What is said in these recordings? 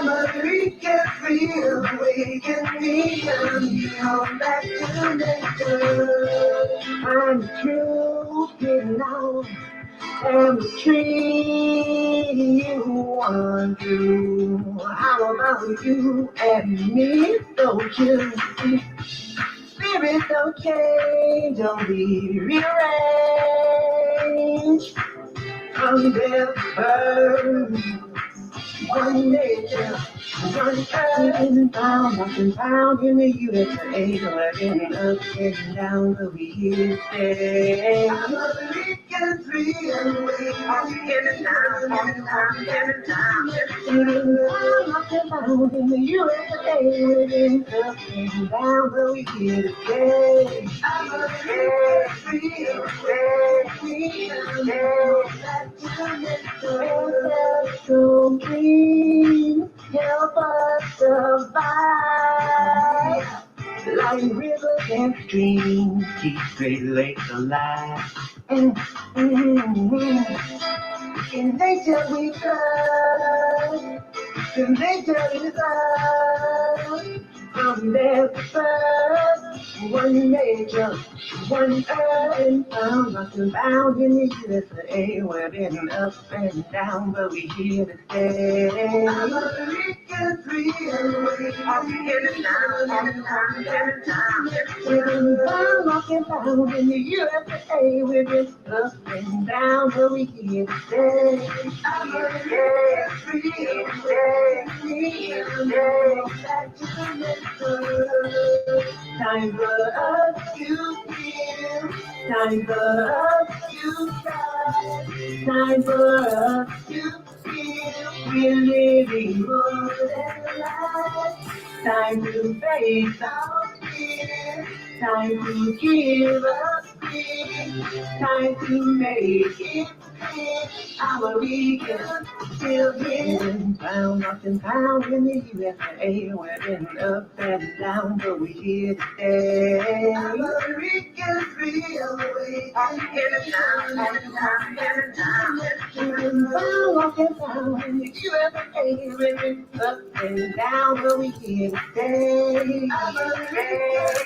American freedom, awaken me, and on back to nature. I'm true now, and the tree you want to. How about you and me? Don't you see? Spirit don't change, don't be rearranged. I'm there first. One nature, one earth, found in the USA, working up and down, but we here to stay. I'm a weekend free and we are getting down, getting down. Up and found in the USA, working up and down, but we here to stay. I'm a weekend free and we so please help us survive. Like rivers and streams, keep great lakes alive. In nature we trust, in nature we trust. From there first, one nature, one earth, and found lost and bound in the USA. We've been up and down, but we here to stay. I'm a weekend free and we are getting down, getting down, getting down. We've been found lost and bound in the USA. We've been up and down, but we here to stay. I'm a weekend free and back to the time for us to feel, time for us to try, time for us to feel we're living more than life. Time to face our fear, time to give up fear, time to make it clear. Our weekend still here, found lost and found in the USA. We're been up and down, but we're here to stay. I'm a weekend free away. I'm getting down, getting down, getting down. We've been found lost and found in the USA. We're been up and down, but we're here to stay. I'm a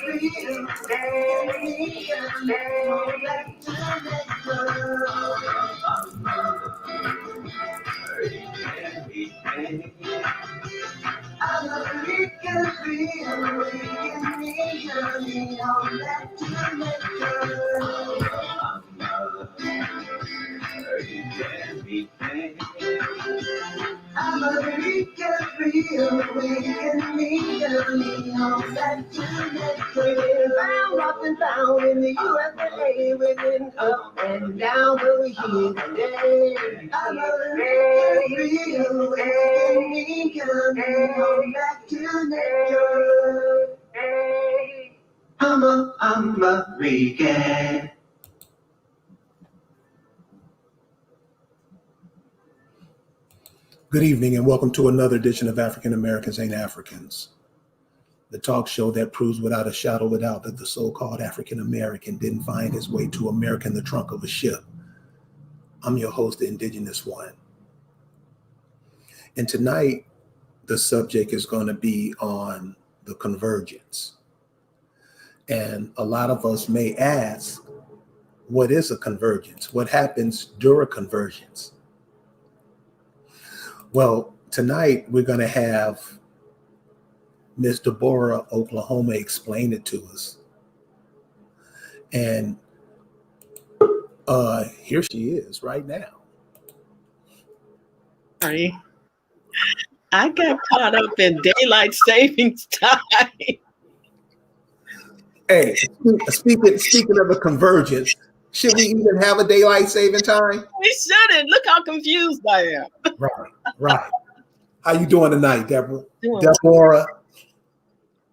weekend free I'm a weekend free and waking me, journey on back to I'm a weekend free and waking me, journey on back to found up and down in the USA, we've been up and down, but we're here today. I'm a weekend free and waking me, journey on back to nature. I'm a weekend. Good evening and welcome to another edition of African Americans Ain't Africans, the talk show that proves without a shadow of a doubt that the so-called African American didn't find his way to America in the trunk of a ship. I'm your host, the Indigenous One. And tonight, the subject is going to be on the convergence. And a lot of us may ask, what is a convergence? What happens during convergence? Well, tonight we're going to have Ms. Deborah, Oklahoma, explain it to us. And here she is right now. Sorry. I got caught up in daylight savings time. Hey, speaking of the convergence, should we even have a daylight saving time? We shouldn't. Look how confused I am. Right. How you doing tonight, Deborah? Deborah.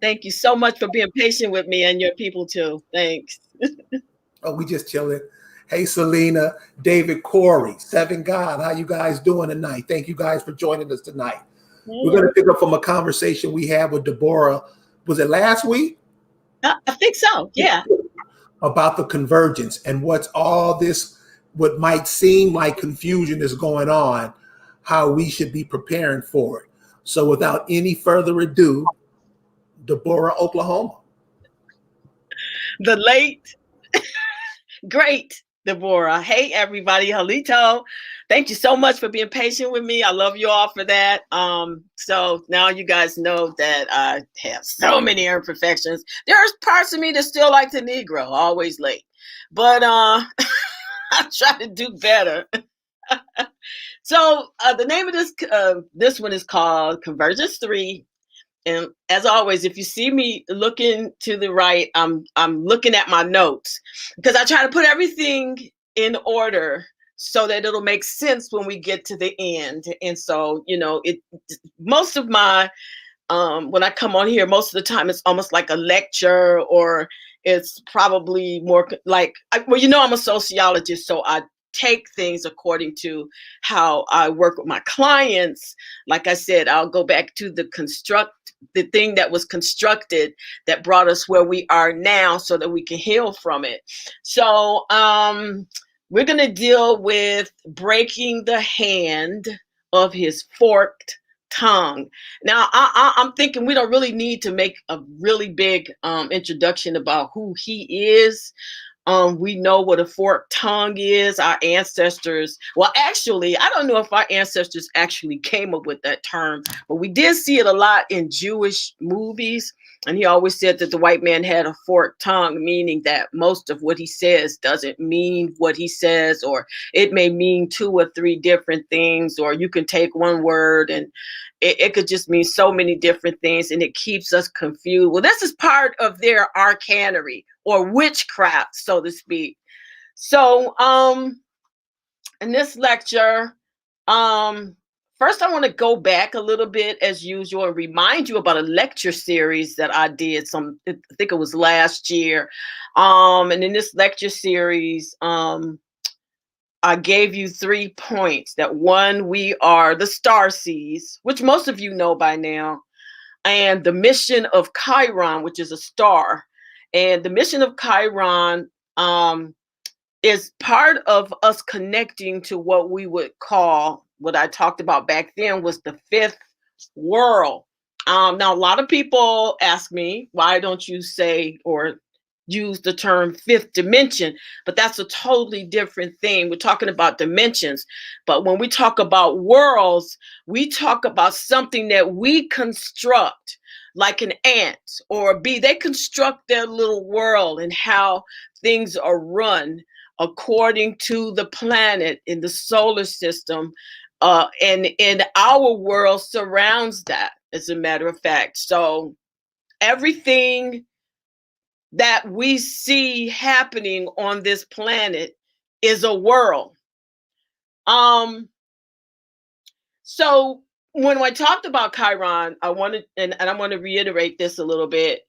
Thank you so much for being patient with me and your people too. Thanks. Oh, we just chilling. Hey, Selena, David, Corey, Seven God. How you guys doing tonight? Thank you guys for joining us tonight. We're going to pick up from a conversation we had with Deborah. Was it last week? I think so. Yeah. About the convergence and what's all this, what might seem like confusion is going on, how we should be preparing for it. So without any further ado, Deborah, Oklahoma. The late, great Deborah. Hey, everybody. Halito. Thank you so much for being patient with me. I love you all for that. So now you guys know that I have so many imperfections. There's parts of me that still like the Negro, always late. But I try to do better. So the name of this one is called Convergence 3. And as always, if you see me looking to the right, I'm looking at my notes because I try to put everything in order so that it'll make sense when we get to the end. And so, most of my when I come on here, most of the time it's almost like a lecture, or it's probably more like, I'm a sociologist, so I take things according to how I work with my clients. Like I said, I'll go back to the thing that was constructed that brought us where we are now so that we can heal from it. So we're going to deal with breaking the hand of his forked tongue. Now, I'm thinking we don't really need to make a really big introduction about who he is. We know what a forked tongue is. Our ancestors, well, actually, I don't know if our ancestors actually came up with that term, but we did see it a lot in Jewish movies. And he always said that the white man had a forked tongue, meaning that most of what he says doesn't mean what he says, or it may mean 2 or 3 different things, or you can take one word and it could just mean so many different things, and it keeps us confused. Well, this is part of their arcanery or witchcraft, so to speak. So in this lecture, first I want to go back a little bit as usual and remind you about a lecture series that I did I think it was last year. And in this lecture series, I gave you 3 points. That one, we are the star seeds, which most of you know by now, and the mission of Chiron, which is a star. And the mission of Chiron is part of us connecting to what we would call, what I talked about back then was the 5th world. Now, a lot of people ask me, why don't you say or use the term 5th dimension? But that's a totally different thing. We're talking about dimensions. But when we talk about worlds, we talk about something that we construct, like an ant or a bee. They construct their little world and how things are run according to the planet in the solar system. And our world surrounds that, as a matter of fact. So everything that we see happening on this planet is a world. So when I talked about Chiron, I wanted, and I want to reiterate this a little bit.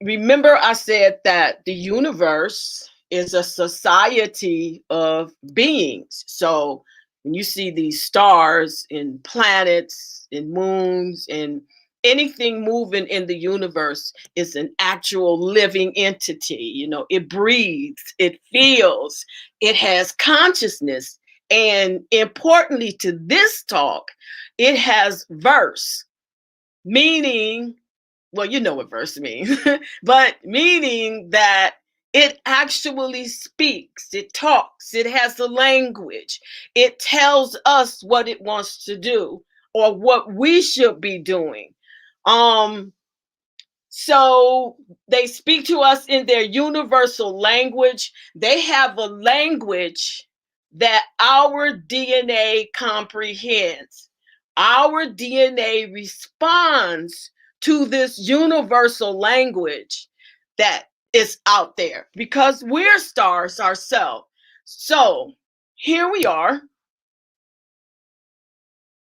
Remember, I said that the universe is a society of beings. So when you see these stars and planets and moons and anything moving in the universe is an actual living entity. It breathes, it feels, it has consciousness. And importantly to this talk, it has verse, meaning, well, you know what verse means, but meaning that it actually speaks, it talks, it has the language, it tells us what it wants to do or what we should be doing. So they speak to us in their universal language. They have a language that our DNA comprehends. Our DNA responds to this universal language that is out there because we're stars ourselves. So here we are.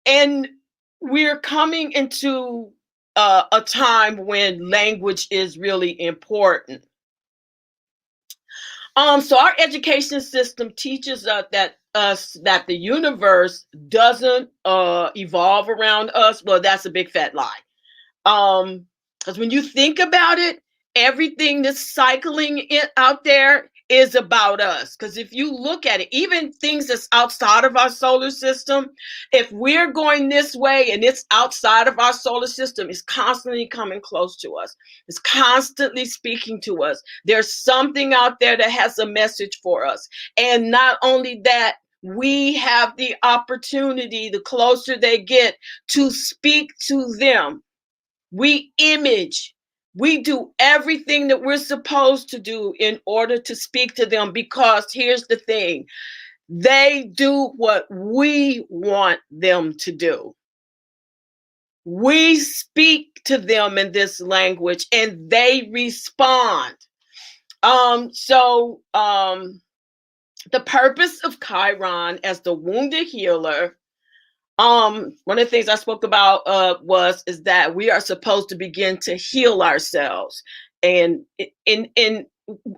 And we're coming into a time when language is really important. So our education system teaches us that us that the universe doesn't evolve around us, well, that's a big fat lie. Because when you think about it, everything that's cycling out there is about us. Because if you look at it, even things that's outside of our solar system, if we're going this way and it's outside of our solar system, it's constantly coming close to us. It's constantly speaking to us. There's something out there that has a message for us. And not only that, we have the opportunity, the closer they get, to speak to them. We image. We do everything that we're supposed to do in order to speak to them, because here's the thing. They do what we want them to do. We speak to them in this language and they respond. The purpose of Chiron as the wounded healer, one of the things I spoke about is that we are supposed to begin to heal ourselves. And in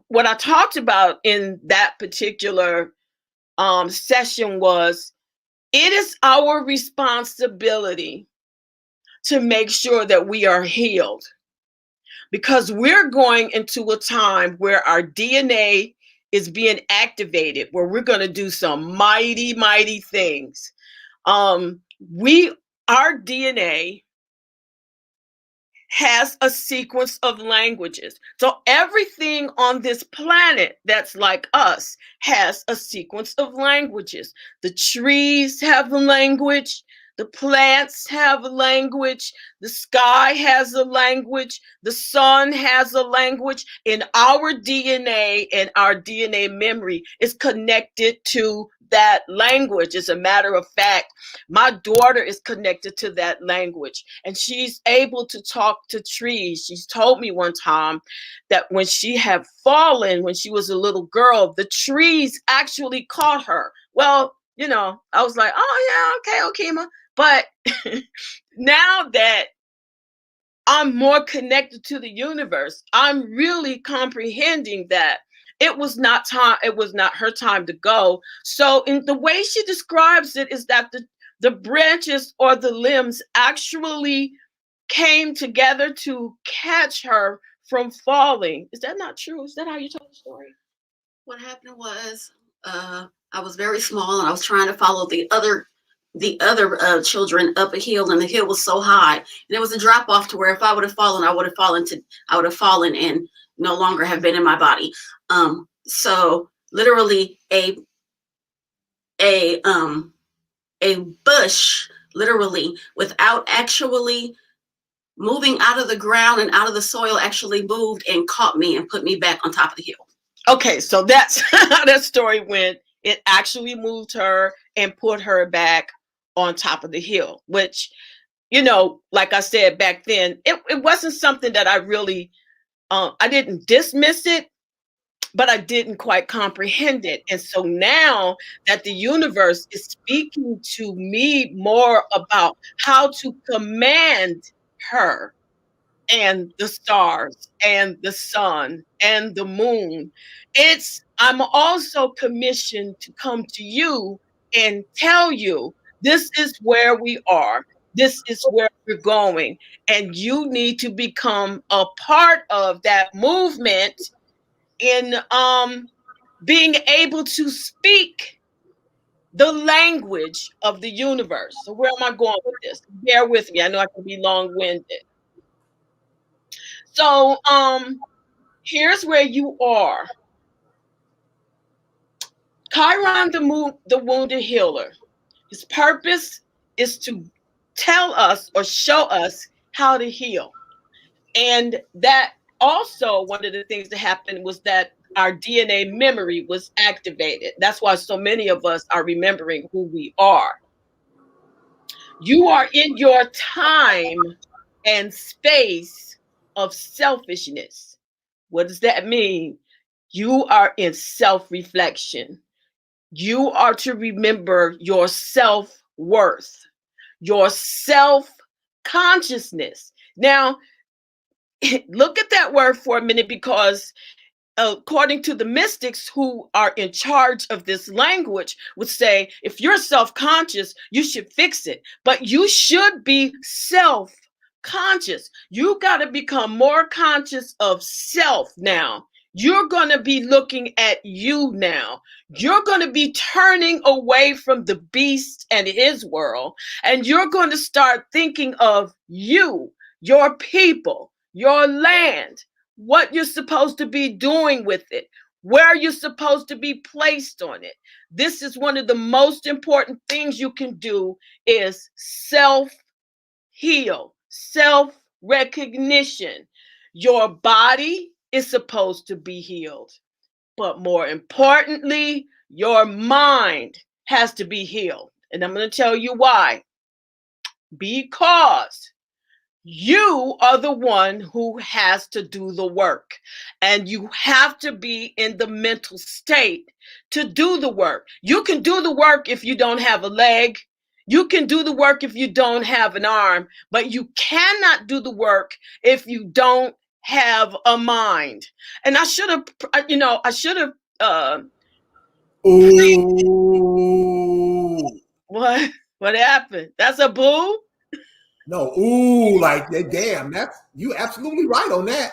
what I talked about in that particular session was, it is our responsibility to make sure that we are healed, because we're going into a time where our DNA is being activated, where we're going to do some mighty, mighty things. Our DNA has a sequence of languages. So everything on this planet that's like us has a sequence of languages. The trees have a language. The plants have a language. The sky has a language. The sun has a language. And our DNA and our DNA memory is connected to that language. As a matter of fact, my daughter is connected to that language, and she's able to talk to trees. She's told me one time that when she had fallen, when she was a little girl, the trees actually caught her. Well, I was like, oh yeah, okay, Okima. But now that I'm more connected to the universe, I'm really comprehending that it was not her time to go. So in the way she describes it is that the branches or the limbs actually came together to catch her from falling. Is that not true? Is that how you told the story? What happened was, I was very small and I was trying to follow the other children up a hill, and the hill was so high, and it was a drop off to where if I would have fallen, I would have fallen and no longer have been in my body. So literally a bush, literally, without actually moving out of the ground and out of the soil, actually moved and caught me and put me back on top of the hill. Okay, so that's how that story went. It actually moved her and put her back on top of the hill, which, like I said back then, it wasn't something that I really, I didn't dismiss it, but I didn't quite comprehend it. And so now that the universe is speaking to me more about how to command her and the stars and the sun and the moon, I'm also commissioned to come to you and tell you, this is where we are. This is where we're going. And you need to become a part of that movement in being able to speak the language of the universe. So where am I going with this? Bear with me. I know I can be long-winded. So here's where you are. Chiron, the wounded healer. His purpose is to tell us or show us how to heal. And that also, one of the things that happened was that our DNA memory was activated. That's why so many of us are remembering who we are. You are in your time and space of selfishness. What does that mean? You are in self-reflection. You are to remember your self-worth, your self-consciousness. Now, look at that word for a minute, because according to the mystics who are in charge of this language, would say, if you're self-conscious, you should fix it. But you should be self-conscious. You got to become more conscious of self now. You're going to be looking at you now. You're going to be turning away from the beast and his world, and you're going to start thinking of you, your people, your land, what you're supposed to be doing with it, where you're supposed to be placed on it. This is one of the most important things you can do, is self-heal, self-recognition. Your body is supposed to be healed, but more importantly, your mind has to be healed. And I'm going to tell you why. Because you are the one who has to do the work, and you have to be in the mental state to do the work. You can do the work if you don't have a leg. You can do the work if you don't have an arm, but you cannot do the work if you don't have a mind. And I should have, Ooh. What happened? That's a boo? No, ooh, like damn, that's you absolutely right on that.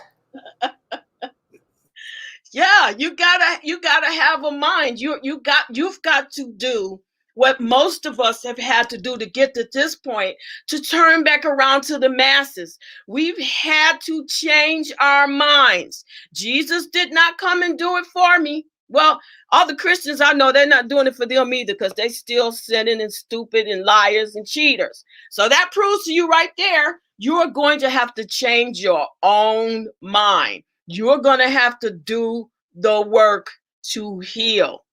Yeah, you gotta have a mind. You've got to do what most of us have had to do to get to this point, to turn back around to the masses. We've had to change our minds. Jesus did not come and do it for me. Well, all the Christians I know, they're not doing it for them either, because they still sinning and stupid and liars and cheaters. So that proves to you right there, you are going to have to change your own mind. You're going to have to do the work to heal.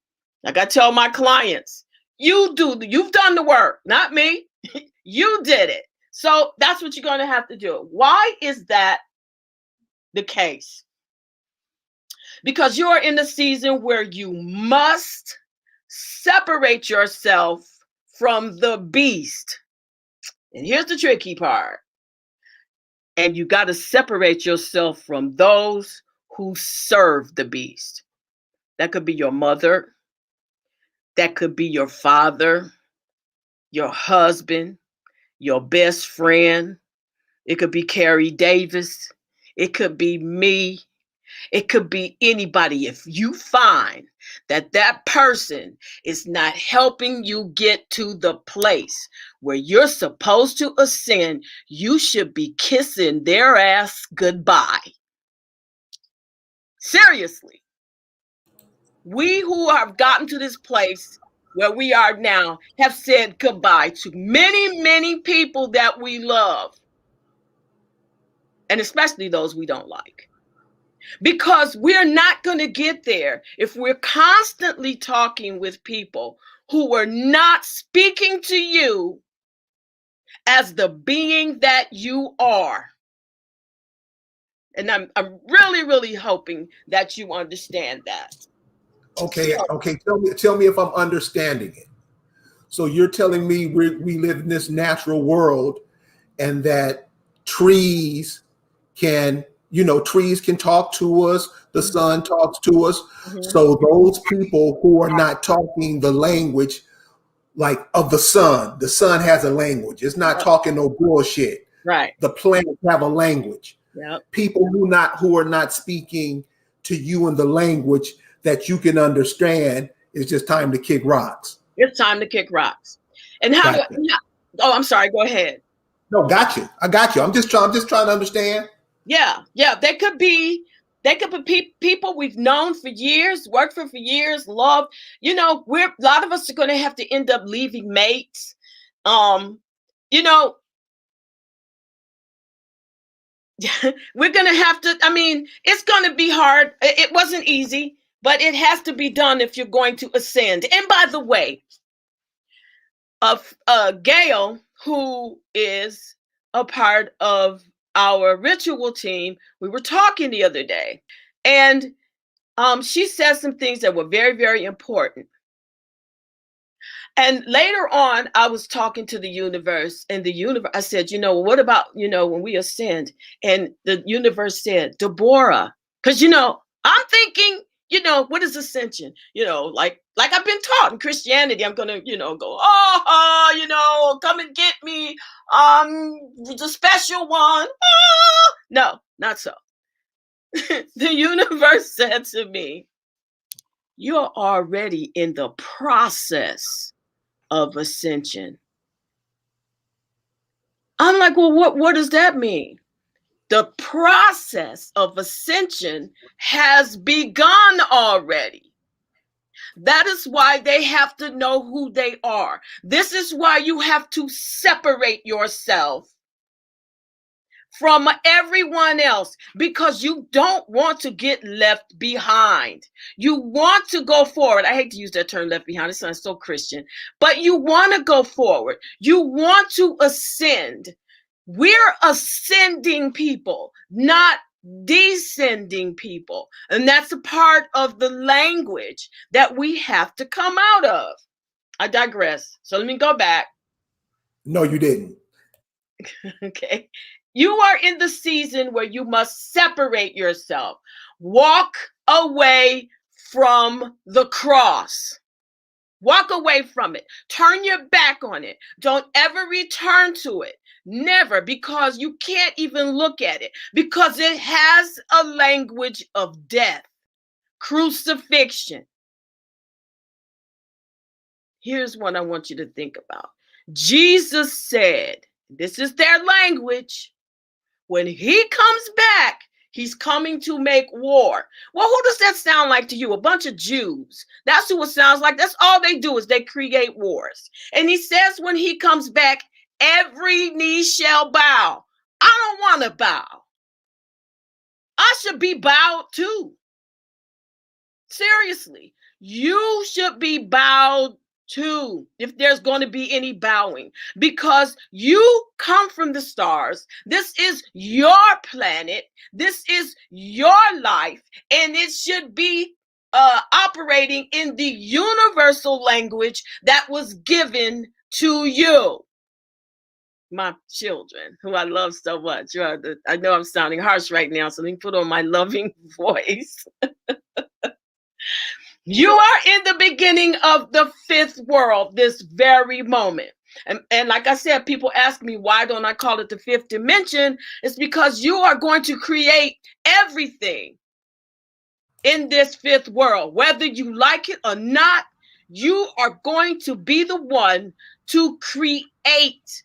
Like I tell my clients, you've done the work, not me. You did it. So that's what you're going to have to do. Why is that the case? Because you're in a season where you must separate yourself from the beast. And here's the tricky part. And you got to separate yourself from those who serve the beast. That could be your mother. That could be your father, your husband, your best friend. It could be Carrie Davis. It could be me. It could be anybody. If you find that that person is not helping you get to the place where you're supposed to ascend, you should be kissing their ass goodbye. Seriously. We who have gotten to this place where we are now have said goodbye to many, many people that we love, and especially those we don't like. Because we're not going to get there if we're constantly talking with people who are not speaking to you as the being that you are. And I'm really, really hoping that you understand that. Okay. Tell me if I'm understanding it. So you're telling me we live in this natural world, and that trees can talk to us. The sun talks to us. Mm-hmm. So those people who are not talking the language like of the sun has a language. It's not talking no bullshit. Right. The planets have a language. Yep. People who are not speaking to you in the language that you can understand, it's just time to kick rocks. It's time to kick rocks. And I'm sorry, go ahead. No, got you. I got you. I'm just trying to understand. Yeah. They could be people we've known for years, worked for years, loved. A lot of us are going to have to end up leaving mates. We're going to have to, it's going to be hard. It wasn't easy, but it has to be done if you're going to ascend. And by the way, Gail, who is a part of our ritual team, we were talking the other day, and she said some things that were very, very important. And later on, I was talking to the universe, and I said, what about, when we ascend? And the universe said, Deborah, because, I'm thinking, what is ascension? Like I've been taught in Christianity, I'm gonna, go, come and get me, the special one. No, not so. The universe said to me, you're already in the process of ascension. I'm like, well, what does that mean? The process of ascension has begun already. That is why they have to know who they are. This is why you have to separate yourself from everyone else, because you don't want to get left behind. You want to go forward. I hate to use that term, left behind. It sounds so Christian, but you want to go forward. You want to ascend. We're ascending people, not descending people. And that's a part of the language that we have to come out of. I digress. So let me go back. No, you didn't. Okay. You are in the season where you must separate yourself. Walk away from the cross. Walk away from it. Turn your back on it. Don't ever return to it. Never, because you can't even look at it, because it has a language of death, crucifixion. Here's what I want you to think about. Jesus said, this is their language, when he comes back, he's coming to make war. Well, who does that sound like to you? A bunch of Jews. That's who it sounds like. That's all they do, is they create wars. And he says when he comes back, every knee shall bow. I don't want to bow. I should be bowed too. Seriously, you should be bowed too, if there's going to be any bowing, because you come from the stars. This is your planet. This is your life, and it should be operating in the universal language that was given to you. My children, who I love so much. I know I'm sounding harsh right now, so let me put on my loving voice. You are in the beginning of the fifth world, this very moment. And like I said, people ask me, why don't I call it the fifth dimension? It's because you are going to create everything in this fifth world. Whether you like it or not, you are going to be the one to create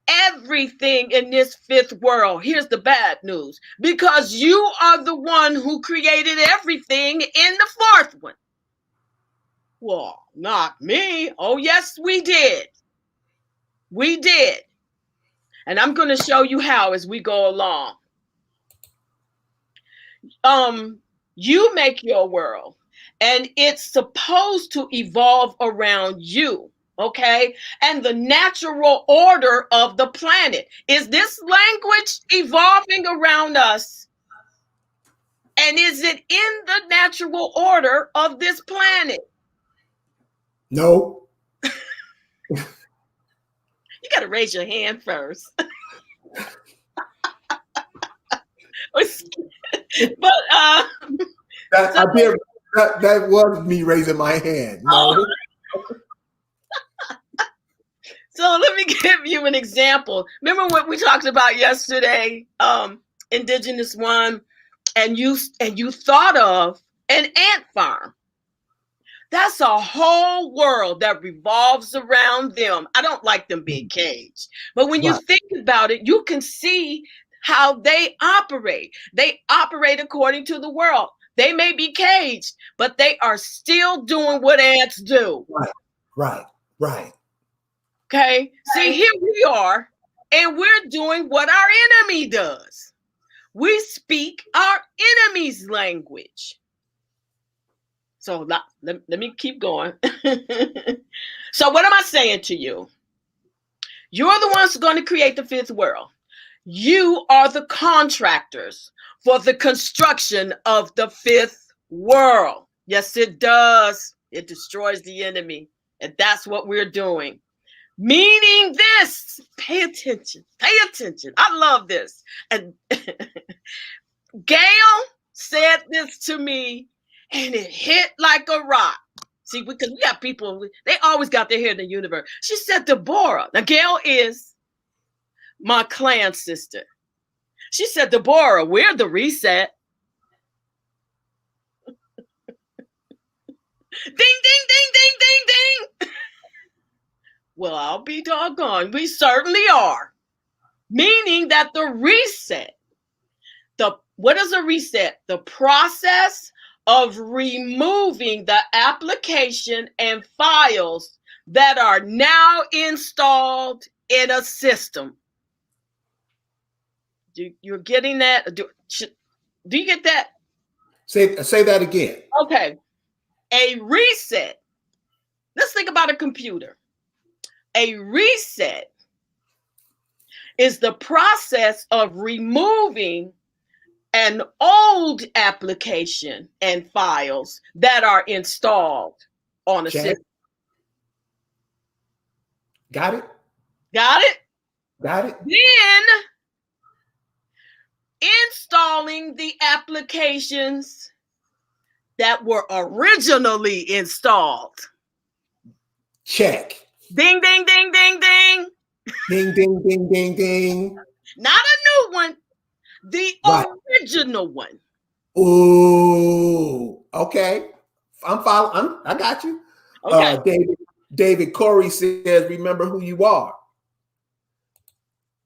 everything in this fifth world. Here's the bad news, because you are the one who created everything in the fourth one. Well, not me. Oh, yes, we did. We did. And I'm going to show you how as we go along. You make your world, and it's supposed to evolve around you. Okay. And the natural order of the planet. Is this language evolving around us? And is it in the natural order of this planet? No. You got to raise your hand first. But that was me raising my hand. No. So let me give you an example. Remember what we talked about yesterday, Indigenous One, and you thought of an ant farm. That's a whole world that revolves around them. I don't like them being caged, but when you think about it, you can see how they operate. They operate according to the world. They may be caged, but they are still doing what ants do. Right. Okay. See, here we are, and we're doing what our enemy does. We speak our enemy's language. So let me keep going. So what am I saying to you? You're the ones going to create the fifth world. You are the contractors for the construction of the fifth world. Yes, it does. It destroys the enemy. And that's what we're doing. Meaning this, pay attention. I love this. And Gail said this to me and it hit like a rock. See, because we got people, they always got their head in the universe. She said, Deborah, now Gail is my clan sister. She said, Deborah, we're the reset. Ding, ding, ding, ding, ding, ding. Well, I'll be doggone. We certainly are. Meaning that the reset, what is a reset? The process of removing the application and files that are now installed in a system. You're getting that? Do you get that? Say that again. Okay. A reset. Let's think about a computer. A reset is the process of removing an old application and files that are installed on a system. Got it? Got it? Got it? Then installing the applications that were originally installed. Check. Ding, ding, ding, ding, ding. Ding, ding, ding, ding, ding. Not a new one, the original one. Ooh, okay. I'm following. I got you. Okay. David Corey says, remember who you are.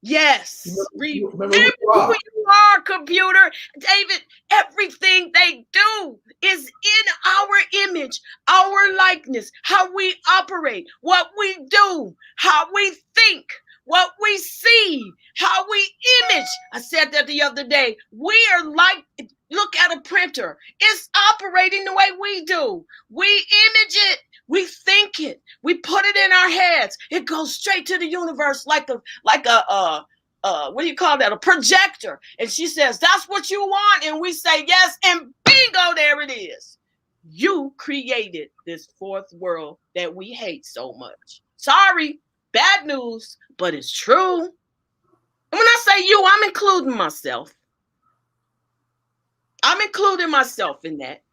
Yes. Remember who you are, computer. David, everything they do is in our image, our likeness, how we operate, what we do, how we think, what we see, how we image. I said that the other day. We are like, look at a printer. It's operating the way we do. We image it. We think it. We put it in our heads. It goes straight to the universe like a what do you call that? A projector. And she says, that's what you want. And we say yes. And bingo, there it is. You created this fourth world that we hate so much. Sorry, bad news, but it's true. And when I say you, I'm including myself. I'm including myself in that.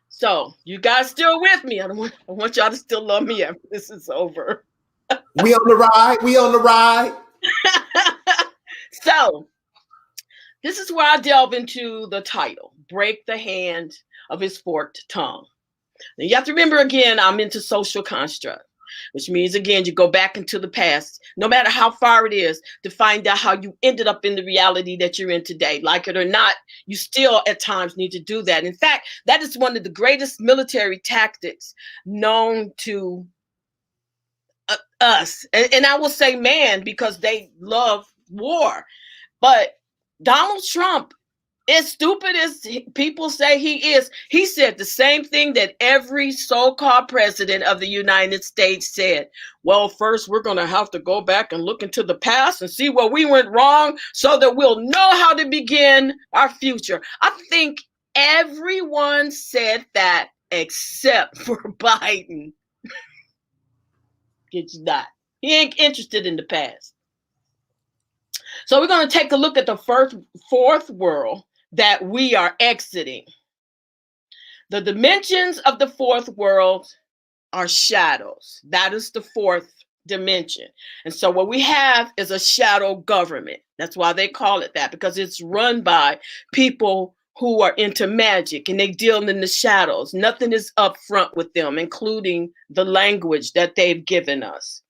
So you guys still with me? I want y'all to still love me after this is over. We on the ride. We on the ride. So this is where I delve into the title, Break the Hand of His Forked Tongue. Now you have to remember again, I'm into social construct, which means again, you go back into the past, no matter how far it is, to find out how you ended up in the reality that you're in today. Like it or not, you still at times need to do that. In fact, that is one of the greatest military tactics known to us. And I will say man, because they love war. But Donald Trump, as stupid as people say he is, he said the same thing that every so-called president of the United States said. Well, first, we're going to have to go back and look into the past and see where we went wrong so that we'll know how to begin our future. I think everyone said that except for Biden. It's not. He ain't interested in the past. So we're going to take a look at the fourth world that we are exiting. The dimensions of the fourth world are shadows. That is the fourth dimension. And so what we have is a shadow government. That's why they call it that, because it's run by people who are into magic and they deal in the shadows. Nothing is up front with them, including the language that they've given us.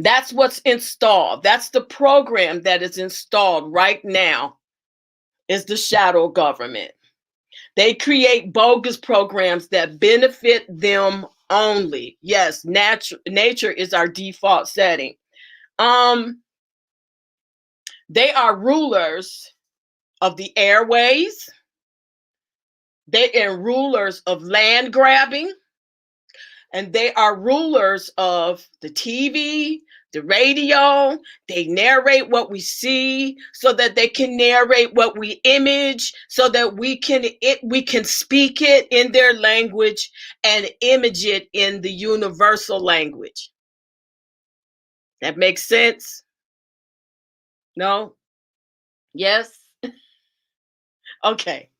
That's what's installed. That's the program that is installed right now, is the shadow government. They create bogus programs that benefit them only. Yes, nature is our default setting. They are rulers of the airways. They are rulers of land grabbing. And they are rulers of the TV, the radio. They narrate what we see so that they can narrate what we image, so that we can speak it in their language and image it in the universal language. That makes sense? No? Yes? Okay.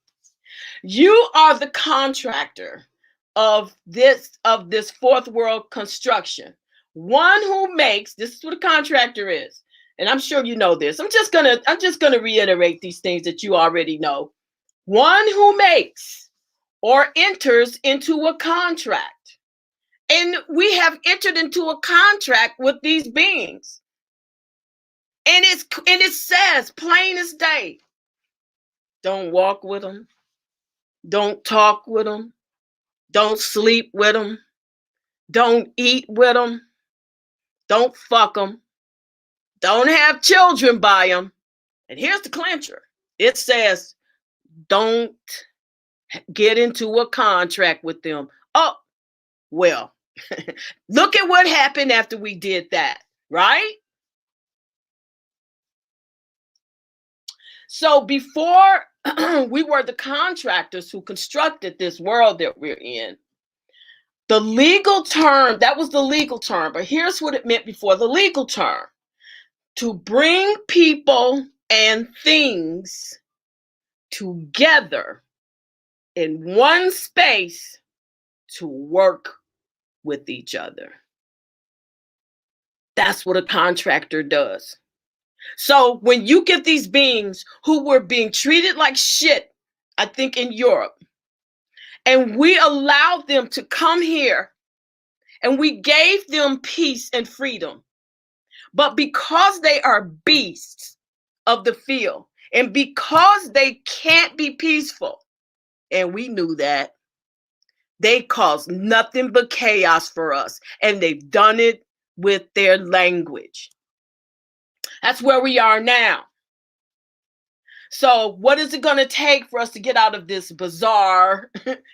You are the contractor of this fourth world construction. One who makes, this is what a contractor is. And I'm sure you know this. I'm just gonna reiterate these things that you already know. One who makes or enters into a contract. And we have entered into a contract with these beings. And it says plain as day, don't walk with them, don't talk with them, don't sleep with them, don't eat with them, don't fuck them, don't have children by them. And here's the clincher. It says, don't get into a contract with them. Oh, well, look at what happened after we did that, right? So before we were the contractors who constructed this world that we're in, the legal term, that was the legal term, but here's what it meant before the legal term: to bring people and things together in one space to work with each other. That's what a contractor does. So when you get these beings who were being treated like shit, I think in Europe, and we allowed them to come here and we gave them peace and freedom, but because they are beasts of the field and because they can't be peaceful, and we knew that, they caused nothing but chaos for us, and they've done it with their language. That's where we are now. So what is it going to take for us to get out of this bizarre,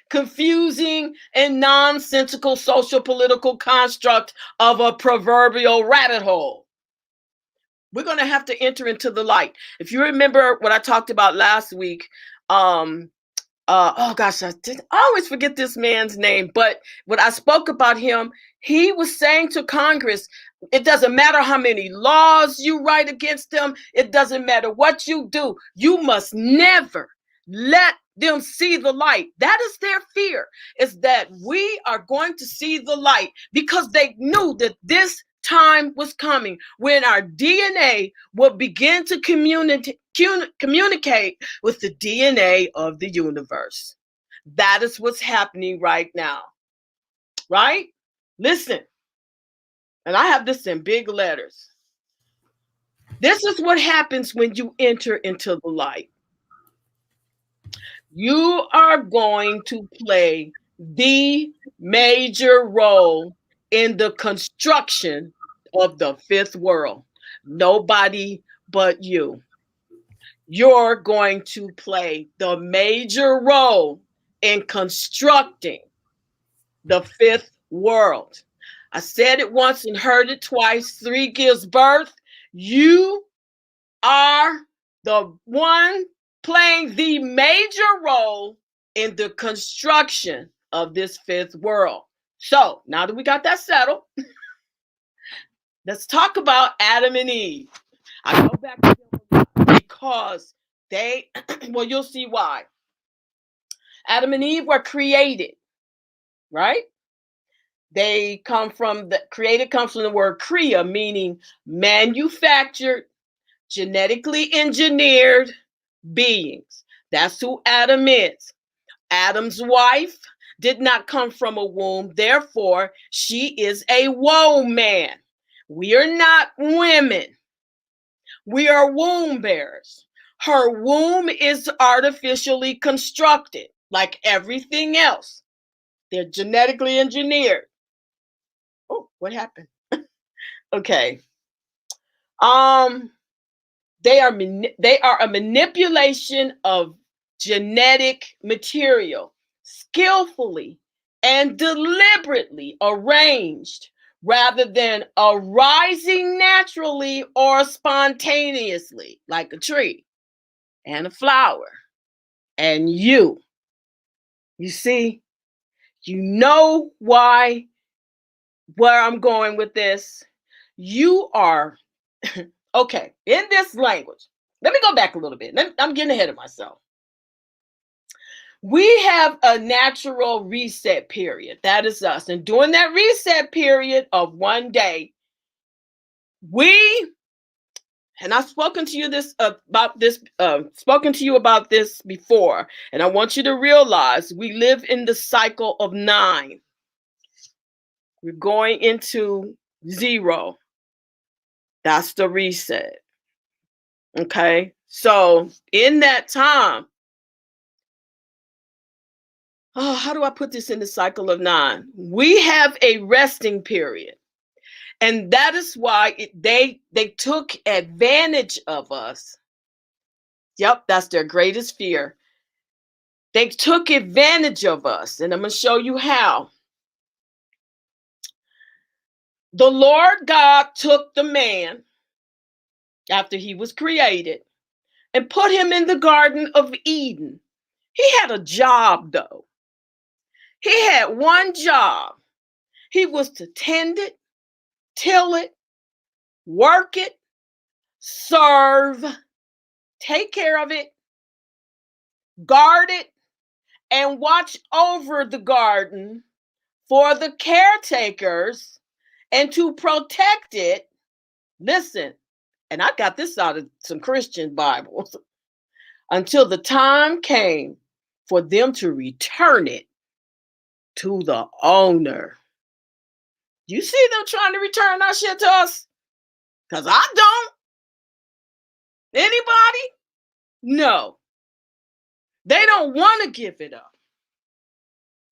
confusing, and nonsensical social political construct of a proverbial rabbit hole? We're going to have to enter into the light. If you remember what I talked about last week, oh gosh, I always forget this man's name, but when I spoke about him, he was saying to Congress, it doesn't matter how many laws you write against them, it doesn't matter what you do, you must never let them see the light. That is their fear, is that we are going to see the light, because they knew that this time was coming when our DNA will begin to communicate with the DNA of the universe. That is what's happening right now, right? Listen, and I have this in big letters. This is what happens when you enter into the light. You are going to play the major role in the construction of the fifth world. Nobody but you. You're going to play the major role in constructing the fifth world. I said it once and heard it twice. 3 gives birth. You are the one playing the major role in the construction of this fifth world. So now that we got that settled, let's talk about Adam and Eve. I go back to them because they, well, you'll see why. Adam and Eve were created, right? They come from created comes from the word crea, meaning manufactured, genetically engineered beings. That's who Adam is. Adam's wife did not come from a womb, therefore she is a woman. We are not women. We are womb bearers. Her womb is artificially constructed, like everything else. They're genetically engineered. Oh, what happened? Okay. They are a manipulation of genetic material, skillfully and deliberately arranged, rather than arising naturally or spontaneously, like a tree and a flower and you. You see, you know where I'm going with this. You are, okay, in this language. Let me go back a little bit. I'm getting ahead of myself. We have a natural reset period. That is us. And during that reset period of one day, and I've spoken to you about this before, and I want you to realize we live in the cycle of 9. We're going into 0. That's the reset. Okay. So in that time, how do I put this in the cycle of 9? We have a resting period. And that is why they took advantage of us. Yep, that's their greatest fear. They took advantage of us. And I'm going to show you how. The Lord God took the man after he was created and put him in the Garden of Eden. He had a job, though. He had one job. He was to tend it, till it, work it, serve, take care of it, guard it, and watch over the garden for the caretakers and to protect it. Listen, and I got this out of some Christian Bibles, until the time came for them to return it to the owner. You see them trying to return our shit to us? Because I don't. Anybody? No. They don't want to give it up.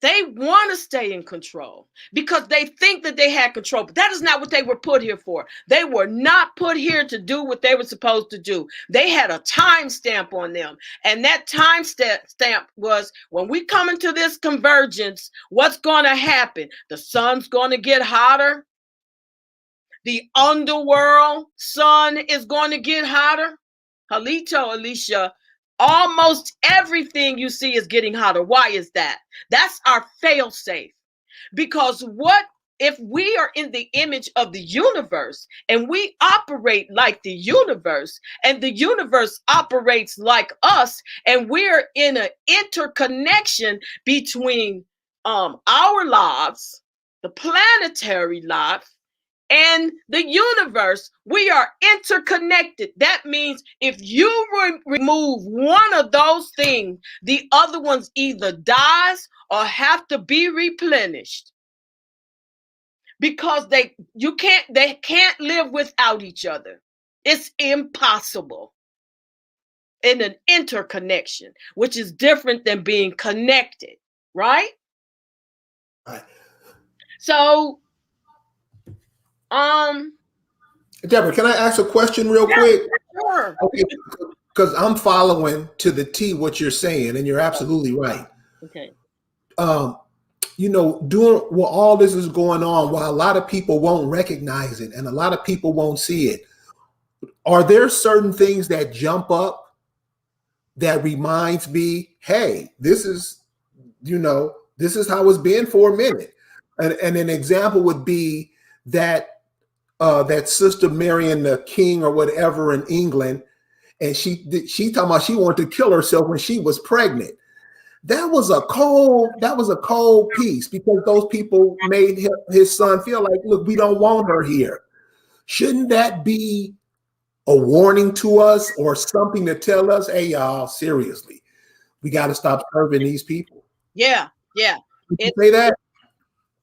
They want to stay in control because they think that they had control, but that is not what they were put here for. They were not put here to do what they were supposed to do. They had a time stamp on them, and that time stamp was, when we come into this convergence, what's going to happen? The sun's going to get hotter. The underworld sun is going to get hotter. Halito, Alicia, almost everything you see is getting hotter. Why is that? That's our fail-safe. Because what if we are in the image of the universe and we operate like the universe, and the universe operates like us, and we're in an interconnection between our lives, the planetary life, and the universe? We are interconnected. That means if you remove one of those things, the other ones either dies or have to be replenished, because they can't live without each other. It's impossible. In an interconnection, which is different than being connected, right? Right. So Deborah, can I ask a question real quick? Sure. Okay, because I'm following to the T what you're saying, and you're absolutely right. Okay. Doing while all this is going on, while a lot of people won't recognize it and a lot of people won't see it, are there certain things that jump up that reminds me, hey, this is how it's been for a minute? And an example would be that that Sister Marion the King or whatever in England, and she talking about she wanted to kill herself when she was pregnant. That was a cold piece, because those people made his son feel like, look, we don't want her here. Shouldn't that be a warning to us or something to tell us, hey, y'all, seriously, we got to stop serving these people? Yeah. Did you say that?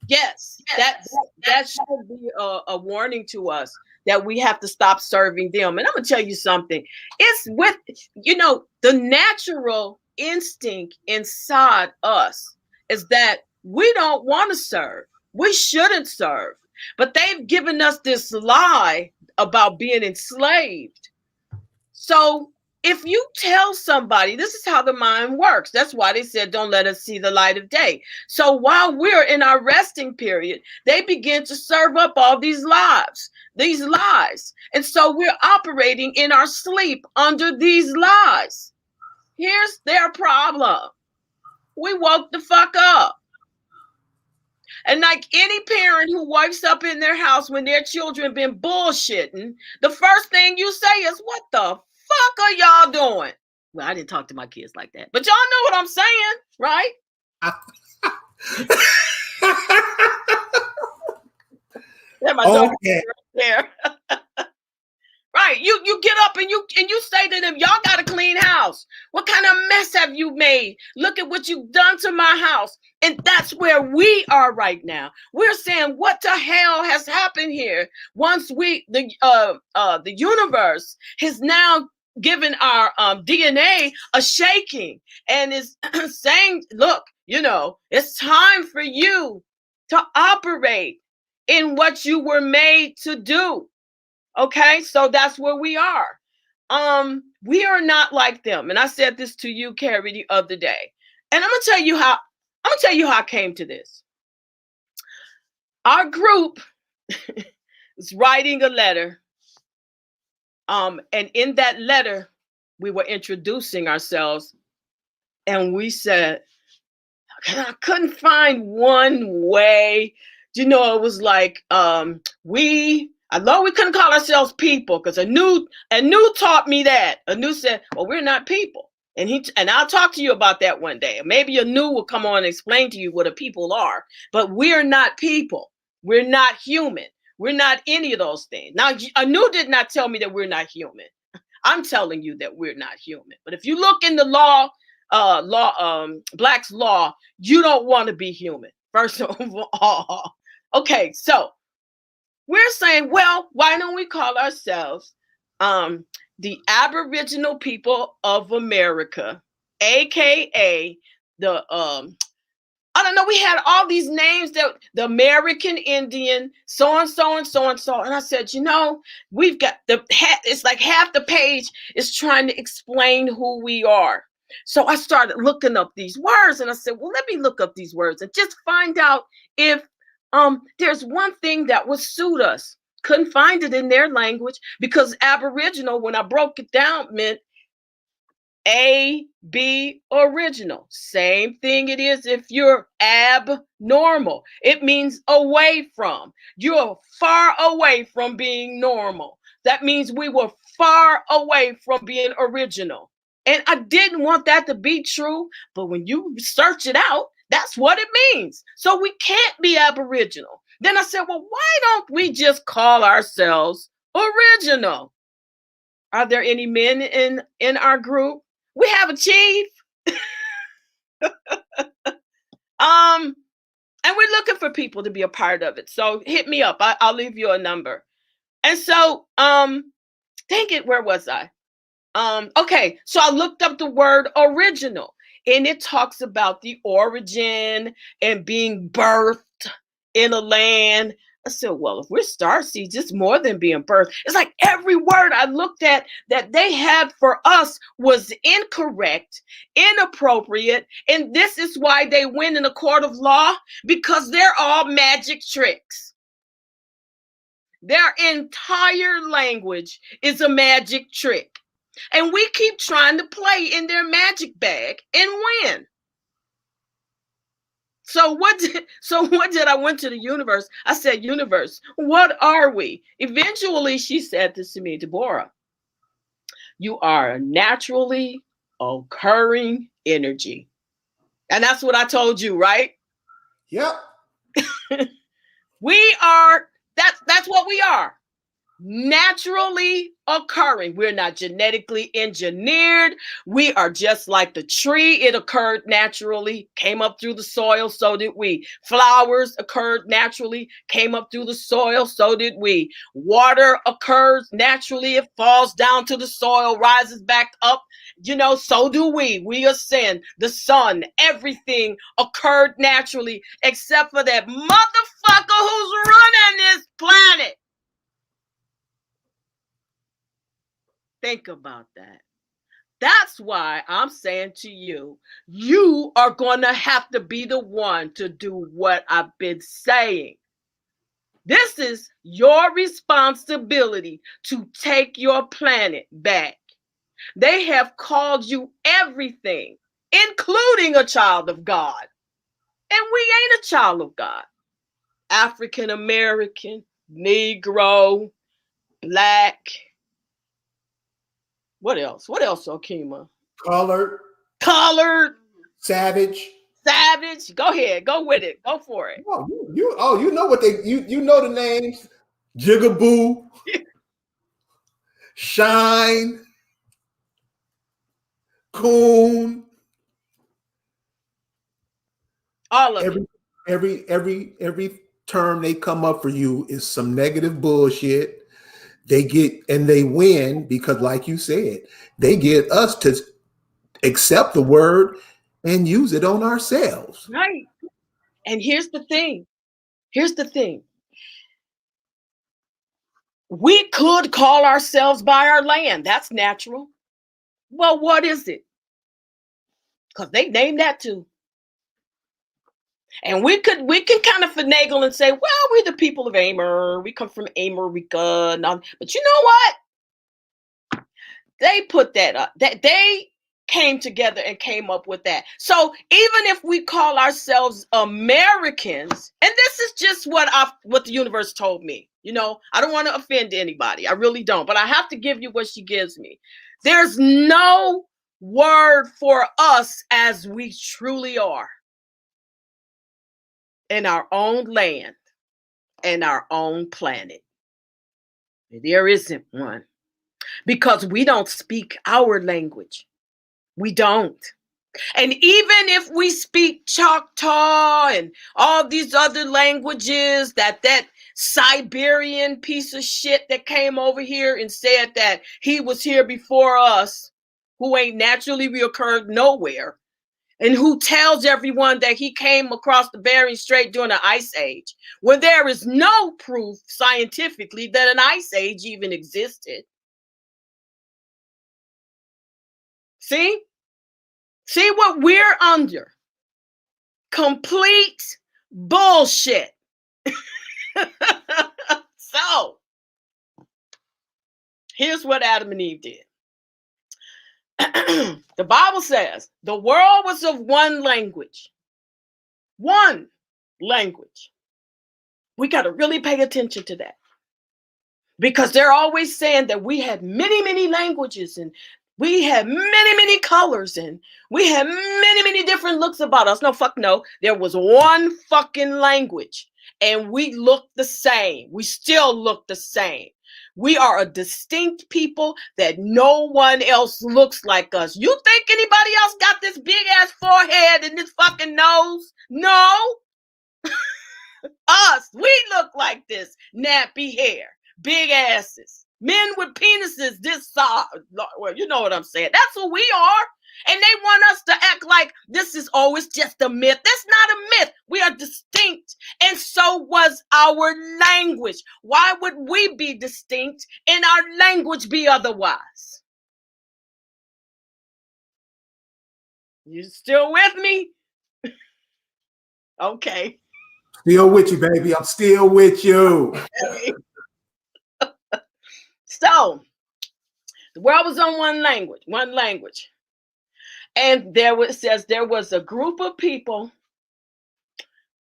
Yes, that should be a warning to us that we have to stop serving them. And I'm gonna tell you something. It's with the natural instinct inside us is that we don't want to serve. We shouldn't serve. But they've given us this lie about being enslaved. So if you tell somebody, this is how the mind works. That's why they said, don't let us see the light of day. So while we're in our resting period, they begin to serve up all these lies. And so we're operating in our sleep under these lies. Here's their problem. We woke the fuck up. And like any parent who wakes up in their house when their children been bullshitting, the first thing you say is, what the fuck are y'all doing? Well, I didn't talk to my kids like that, but y'all know what I'm saying, right? Yeah, my daughter Okay. there. Right. You get up and you say to them, y'all got a clean house. What kind of mess have you made? Look at what you've done to my house. And that's where we are right now. We're saying, what the hell has happened here? Once the universe has now given our DNA a shaking and is saying, look, it's time for you to operate in what you were made to do. Okay, so that's where we are. We are not like them. And I said this to you, Carrie, the other day. And I'm gonna tell you how I came to this. Our group is writing a letter. And in that letter, we were introducing ourselves, and we said, I couldn't find one way. It was like I know we couldn't call ourselves people, because Anu taught me that. Anu said, well, we're not people. And I'll talk to you about that one day. Maybe Anu will come on and explain to you what a people are. But we're not people. We're not human. We're not any of those things. Now, Anu did not tell me that we're not human. I'm telling you that we're not human. But if you look in the Black's law, you don't want to be human, first of all. Okay, so we're saying, well, why don't we call ourselves the Aboriginal people of America, aka the I don't know, we had all these names, that the American Indian, so and so and so and so. And I said, we've got it's like half the page is trying to explain who we are. So I started looking up these words, and I said, well, let me look up these words and just find out if there's one thing that would suit us. Couldn't find it in their language, because Aboriginal, when I broke it down, meant A-B original. Same thing it is if you're abnormal. It means away from. You're far away from being normal. That means we were far away from being original. And I didn't want that to be true, but when you search it out, that's what it means. So we can't be Aboriginal. Then I said, well, why don't we just call ourselves original? Are there any men in our group? We have a chief. And we're looking for people to be a part of it. So hit me up. I'll leave you a number. And so, dang it, where was I? Okay, so I looked up the word original, and it talks about the origin and being birthed in a land. I said, well, if we're starseeds, it's more than being birthed. It's like every word I looked at that they had for us was incorrect, inappropriate. And this is why they win in a court of law, because they're all magic tricks. Their entire language is a magic trick. And we keep trying to play in their magic bag and win. So what did I went to the universe? I said, universe, what are we? Eventually, she said this to me, Deborah, you are a naturally occurring energy. And that's what I told you, right? Yep. We are, that's what we are. Naturally occurring. We're not genetically engineered. We are just like the tree. It occurred naturally, came up through the soil, so did we. Flowers occurred naturally, came up through the soil, so did we. Water occurs naturally, it falls down to the soil, rises back up, so do we. We ascend. The sun, everything occurred naturally, except for that motherfucker who's running this planet. Think about that. That's why I'm saying to you, you are going to have to be the one to do what I've been saying. This is your responsibility to take your planet back. They have called you everything, including a child of God. And we ain't a child of God. African American, Negro, Black. What else? What else, Okima? colored, savage. Go ahead, go with it, go for it. Oh, you know what you know the names: Jigaboo, Shine, Coon. All of it. Every term they come up for you is some negative bullshit. They win because, like you said, they get us to accept the word and use it on ourselves. Right. And here's the thing. We could call ourselves by our land. That's natural. Well, what is it? Because they named that too. And we can kind of finagle and say, well, we're the people of Amer. We come from America. But you know what? They put that up. They came together and came up with that. So even if we call ourselves Americans, and this is just what the universe told me, I don't want to offend anybody. I really don't. But I have to give you what she gives me. There's no word for us as we truly are. In our own land and our own planet. There isn't one because we don't speak our language. We don't. And even if we speak Choctaw and all these other languages, that Siberian piece of shit that came over here and said that he was here before us, who ain't naturally reoccurred nowhere, and who tells everyone that he came across the Bering Strait during the Ice Age, when there is no proof scientifically that an Ice Age even existed. See what we're under? Complete bullshit. So, here's what Adam and Eve did. The Bible says the world was of one language. One language. We got to really pay attention to that. Because they're always saying that we had many, many languages and we had many, many colors and we had many, many different looks about us. No, fuck no. There was one fucking language and we look the same. We still look the same. We are a distinct people that no one else looks like us. You think anybody else got this big ass forehead and this fucking nose? No. Us, we look like this. Nappy hair, big asses, men with penises this size. Well, you know what I'm saying. That's who we are. And they want us to act like this is, it's just a myth. That's not a myth. We are distinct. And so was our language. Why would we be distinct and our language be otherwise? You still with me? Okay. Still with you, baby. I'm still with you. Okay. So, the world was on one language. And says there was a group of people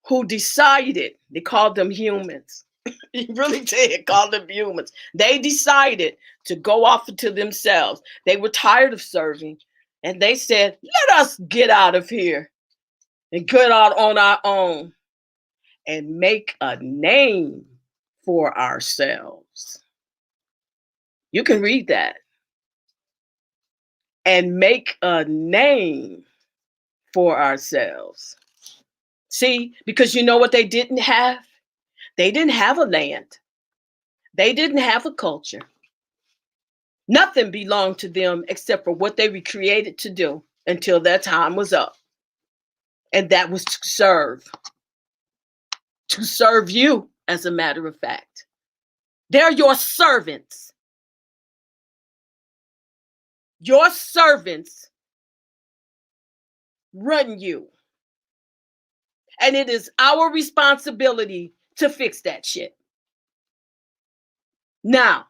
who decided, they called them humans. He really did call them humans. They decided to go off into themselves. They were tired of serving. And they said, let us get out of here and get out on our own and make a name for ourselves. You can read that. And make a name for ourselves. See, because you know what they didn't have? They didn't have a land. They didn't have a culture. Nothing belonged to them except for what they were created to do until their time was up. And that was to serve. To serve you, as a matter of fact. They're your servants. Your servants run you. And it is our responsibility to fix that shit. Now,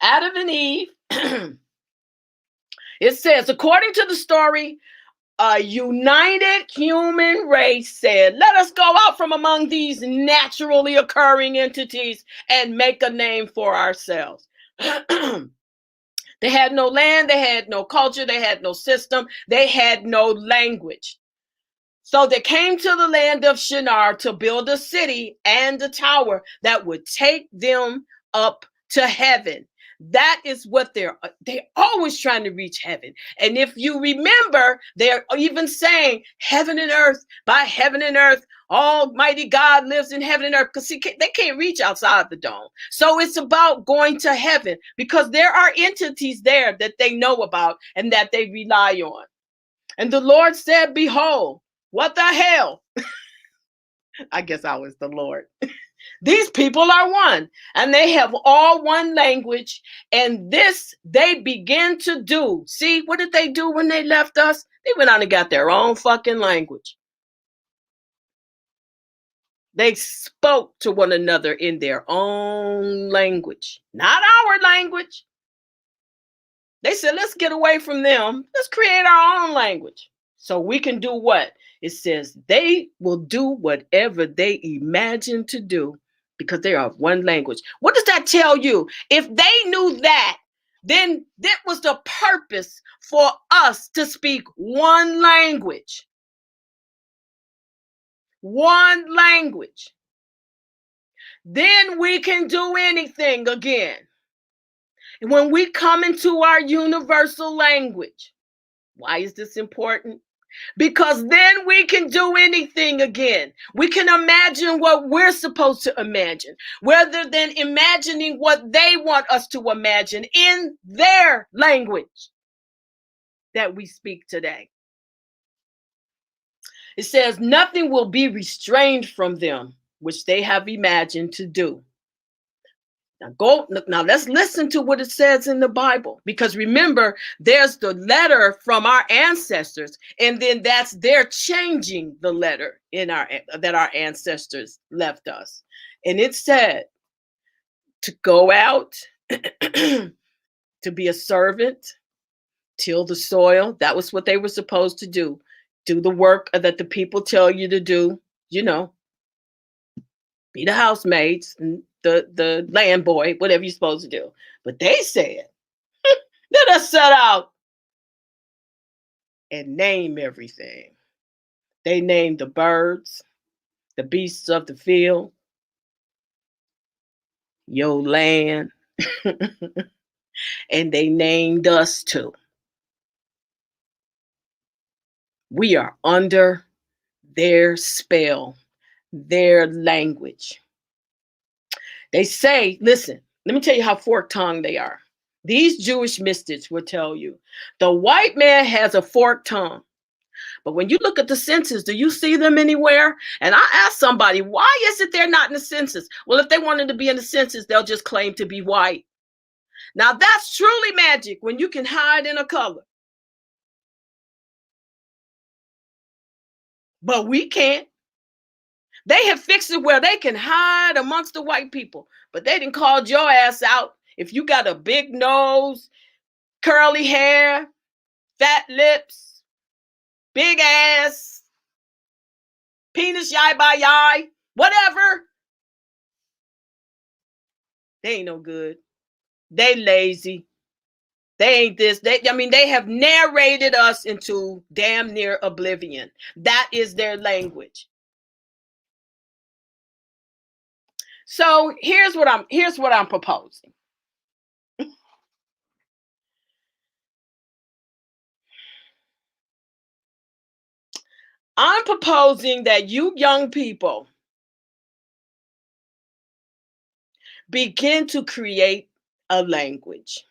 Adam and Eve, it says, according to the story, a united human race said, let us go out from among these naturally occurring entities and make a name for ourselves. They had no land, they had no culture, they had no system, they had no language. So they came to the land of Shinar to build a city and a tower that would take them up to heaven. That is what they're always trying to reach heaven. And if you remember, they're even saying heaven and earth, by heaven and earth, Almighty God lives in heaven and earth, because they can't reach outside the dome. So it's about going to heaven, because there are entities there that they know about and that they rely on. And the Lord said, behold, what the hell? I guess I was the Lord. These people are one, and they have all one language, and this they begin to do. See, what did they do when they left us? They went out and got their own fucking language. They spoke to one another in their own language, not our language. They said, let's get away from them. Let's create our own language. So we can do what? It says they will do whatever they imagine to do because they are one language. What does that tell you? If they knew that, then that was the purpose for us to speak one language. One language. Then we can do anything again. And when we come into our universal language, why is this important? Because then we can do anything again. We can imagine what we're supposed to imagine, rather than imagining what they want us to imagine in their language that we speak today. It says, nothing will be restrained from them, which they have imagined to do. Now let's listen to what it says in the Bible, because remember, there's the letter from our ancestors, and then that's they're changing the letter that our ancestors left us. And it said to go out, to be a servant, till the soil. That was what they were supposed to do. Do the work that the people tell you to do, be the housemaids and the land boy, whatever you're supposed to do. But they said, let us set out and name everything. They named the birds, the beasts of the field, your land, and they named us too. We are under their spell, their language. They say, listen, let me tell you how fork-tongued they are. These Jewish mystics will tell you, the white man has a forked tongue. But when you look at the census, do you see them anywhere? And I asked somebody, why is it they're not in the census? Well, if they wanted to be in the census, they'll just claim to be white. Now that's truly magic, when you can hide in a color. But we can't. They have fixed it where they can hide amongst the white people, but they didn't call your ass out if you got a big nose, curly hair, fat lips, big ass, penis yai by yai, whatever. They ain't no good. They lazy. They ain't this. They have narrated us into damn near oblivion. That is their language. So here's what I'm proposing. I'm proposing that you young people begin to create a language.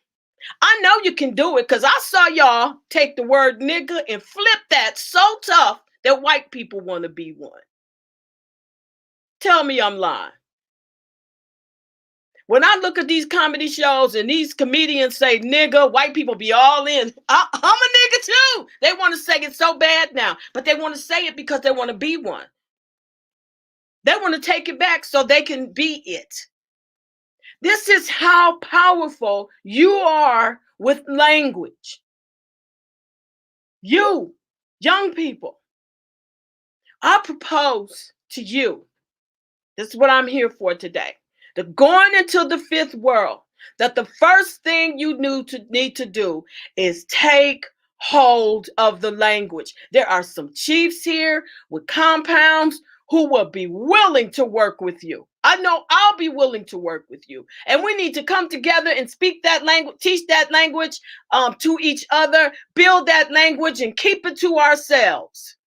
I know you can do it, because I saw y'all take the word nigga and flip that so tough that white people want to be one. Tell me I'm lying. When I look at these comedy shows and these comedians say nigga, white people be all in. I'm a nigga too. They want to say it so bad now, but they want to say it because they want to be one. They want to take it back so they can be it. This is how powerful you are with language. You, young people, I propose to you, this is what I'm here for today, the going into the fifth world, that the first thing you need to do is take hold of the language. There are some chiefs here with compounds who will be willing to work with you. I know I'll be willing to work with you. And we need to come together and speak that language, teach that language to each other, build that language and keep it to ourselves.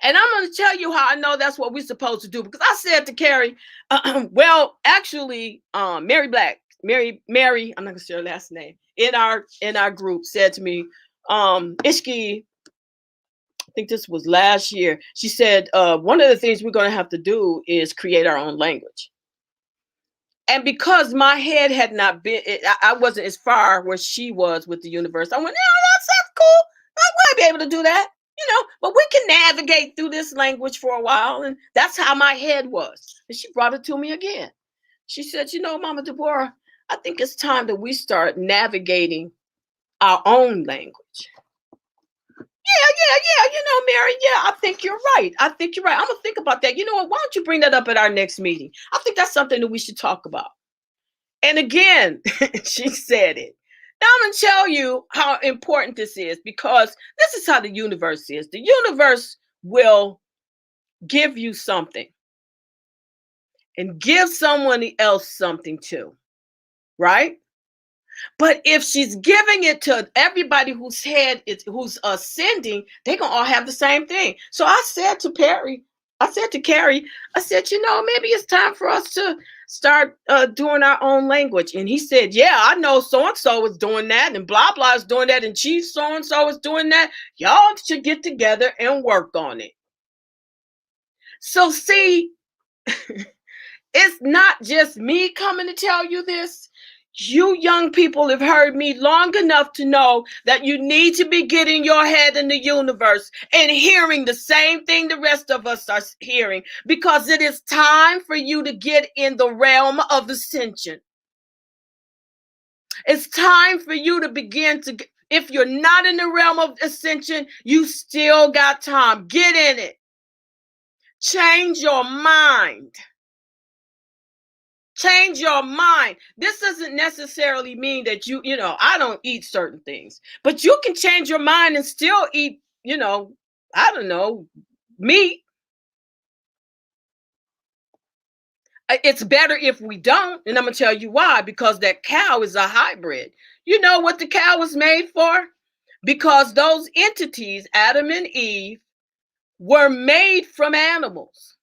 And I'm going to tell you how I know that's what we're supposed to do, because I said to Carrie, well, actually, Mary Black, Mary, I'm not going to say her last name, in our group said to me, Ishki, I think this was last year. She said, one of the things we're going to have to do is create our own language. And because my head had not been, I wasn't as far where she was with the universe. I went, yeah, that sounds cool. I might be able to do that, but we can navigate through this language for a while. And that's how my head was. And she brought it to me again. She said, Mama Deborah, I think it's time that we start navigating our own language. Yeah, Mary, I think you're right. I'm going to think about that. You know what? Why don't you bring that up at our next meeting? I think that's something that we should talk about. And again, she said it. Now I'm going to tell you how important this is, because this is how the universe is. The universe will give you something and give someone else something too, right? But if she's giving it to everybody whose head is who's ascending, they're gonna all have the same thing. So I said to Carrie, I said, maybe it's time for us to start doing our own language. And he said, yeah, I know so-and-so is doing that, and blah, blah is doing that, and chief so-and-so is doing that. Y'all should get together and work on it. So see, it's not just me coming to tell you this. You young people have heard me long enough to know that you need to be getting your head in the universe and hearing the same thing the rest of us are hearing, because it is time for you to get in the realm of ascension. It's time for you to begin to, if you're not in the realm of ascension, you still got time. Get in it. Change your mind. Change your mind. This doesn't necessarily mean that I don't eat certain things, but you can change your mind and still eat, I don't know, meat. It's better if we don't. And I'm going to tell you why, because that cow is a hybrid. You know what the cow was made for? Because those entities, Adam and Eve, were made from animals.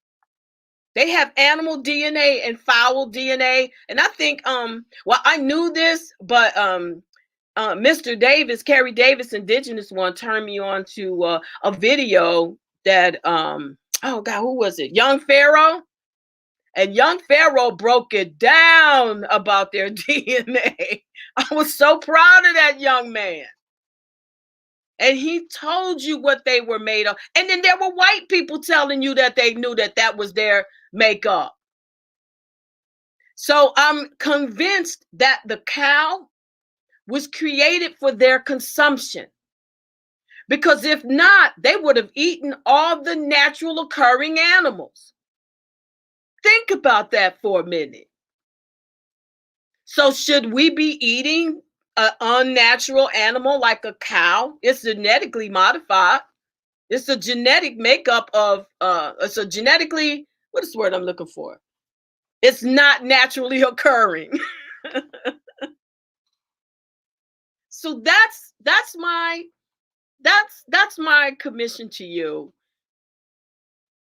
They have animal DNA and fowl DNA. And I think, I knew this, but Mr. Davis, Carrie Davis, Indigenous one, turned me on to a video that, who was it? Young Pharaoh. And Young Pharaoh broke it down about their DNA. I was so proud of that young man. And he told you what they were made of. And then there were white people telling you that they knew that was their makeup. So I'm convinced that the cow was created for their consumption. Because if not, they would have eaten all the natural occurring animals. Think about that for a minute. So should we be eating an unnatural animal like a cow? It's genetically modified. It's a genetic makeup of, it's a genetically, what is the word I'm looking for? It's not naturally occurring. So that's my commission to you.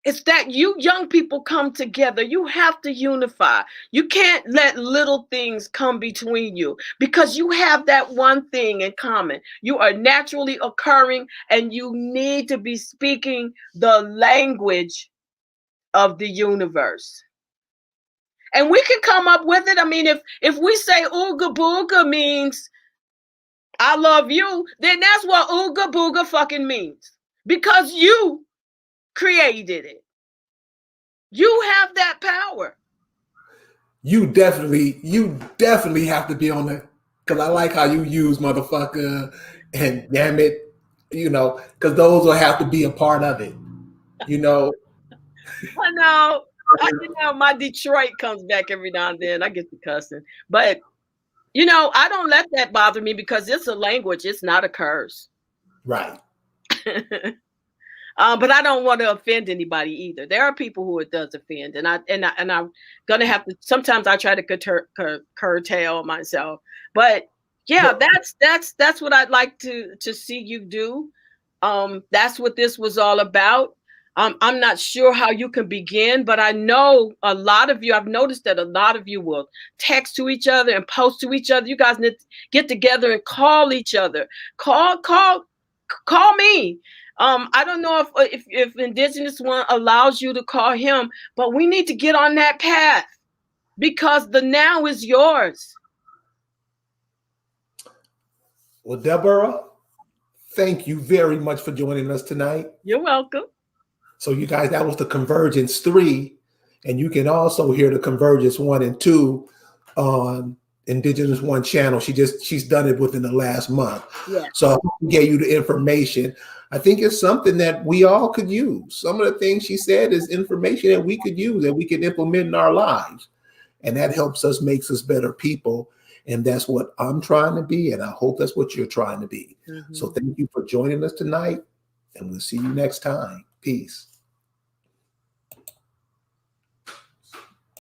It's that you young people come together. You have to unify. You can't let little things come between you, because you have that one thing in common. You are naturally occurring, and you need to be speaking the language of the universe. And we can come up with it. I mean, if we say ooga booga means I love you, then that's what ooga booga fucking means, because you created it. You have that power. You definitely have to be on it, because I like how you use motherfucker and damn it, because those will have to be a part of it. I know. My Detroit comes back every now and then. I get to cussing, but I don't let that bother me because it's a language. It's not a curse. Right. But I don't want to offend anybody either. There are people who it does offend, and I'm gonna have to. Sometimes I try to curtail myself, but yeah, that's what I'd like to see you do. That's what this was all about. I'm not sure how you can begin, but I know a lot of you. I've noticed that a lot of you will text to each other and post to each other. You guys need to get together and call each other. Call me. I don't know if Indigenous One allows you to call him, but we need to get on that path because the now is yours. Well, Deborah, thank you very much for joining us tonight. You're welcome. So you guys, that was the Convergence 3, and you can also hear the Convergence 1 and 2 on Indigenous One channel. She's done it within the last month. Yeah. So I gave you the information. I think it's something that we all could use. Some of the things she said is information that we could use, that we could implement in our lives. And that helps us, makes us better people. And that's what I'm trying to be. And I hope that's what you're trying to be. Mm-hmm. So thank you for joining us tonight. And we'll see you next time. Peace.